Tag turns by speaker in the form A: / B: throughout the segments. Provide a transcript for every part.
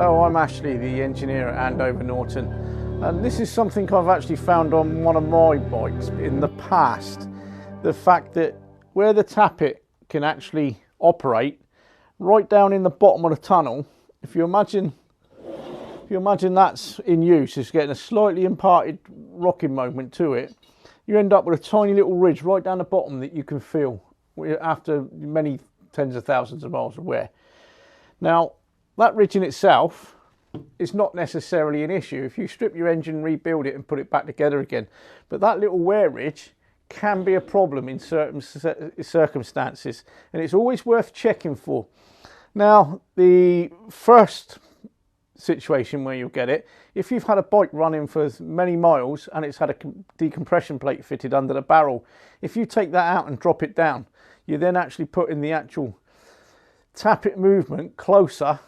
A: Hello, I'm Ashley, the engineer at Andover Norton, and this is something I've actually found on one of my bikes in the past. The fact that where the tappet can actually operate, right down in the bottom of the tunnel, if you imagine that's in use, it's getting a slightly imparted rocking moment to it, you end up with a tiny little ridge right down the bottom that you can feel after many tens of thousands of miles of wear. Now, that ridge in itself is not necessarily an issue if you strip your engine, rebuild it and put it back together again. But that little wear ridge can be a problem in certain circumstances, and it's always worth checking for. Now, the first situation where you'll get it, if you've had a bike running for many miles and it's had a decompression plate fitted under the barrel, if you take that out and drop it down, you then actually put in the actual tappet movement closer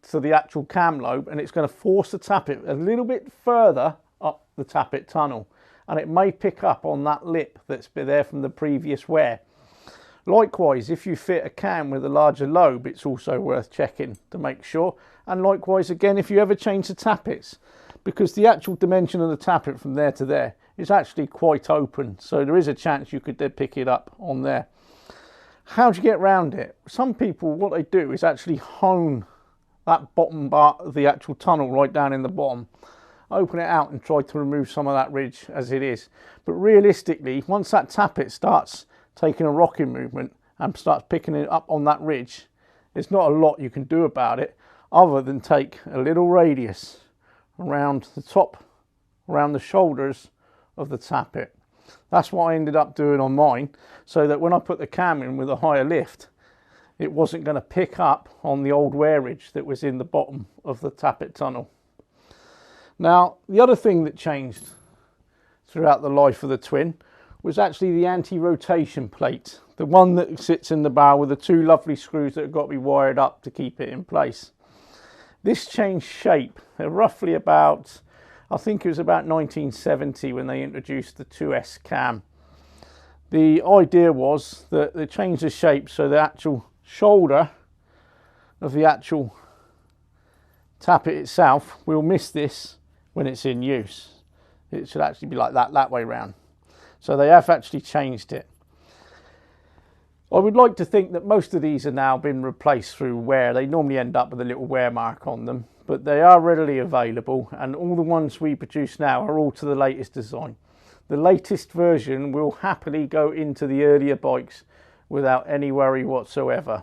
A: to the actual cam lobe, and it's going to force the tappet a little bit further up the tappet tunnel, and it may pick up on that lip that's been there from the previous wear. Likewise, if you fit a cam with a larger lobe, it's also worth checking to make sure. And likewise again, if you ever change the tappets, because the actual dimension of the tappet from there to there is actually quite open, so there is a chance you could then pick it up on there. How do you get around it? Some people, what they do is actually hone that bottom part of the actual tunnel right down in the bottom, open it out and try to remove some of that ridge as it is. But realistically, once that tappet starts taking a rocking movement and starts picking it up on that ridge, there's not a lot you can do about it other than take a little radius around the top, around the shoulders of the tappet. That's what I ended up doing on mine, so that when I put the cam in with a higher lift, it wasn't going to pick up on the old wear ridge that was in the bottom of the tappet tunnel. Now, the other thing that changed throughout the life of the twin was actually the anti-rotation plate, the one that sits in the barrel with the two lovely screws that have got to be wired up to keep it in place. This changed shape roughly about, I think it was about 1970 when they introduced the 2S cam. The idea was that they changed the shape so the actual shoulder of the actual tappet itself will miss this when it's in use. It should actually be like that way round. So they have actually changed it. I would like to think that most of these are now been replaced through wear. They normally end up with a little wear mark on them, but they are readily available, and all the ones we produce now are all to the latest design. The latest version will happily go into the earlier bikes without any worry whatsoever.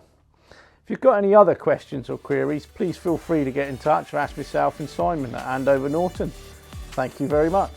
A: If you've got any other questions or queries, please feel free to get in touch or ask myself and Simon at Andover Norton. Thank you very much.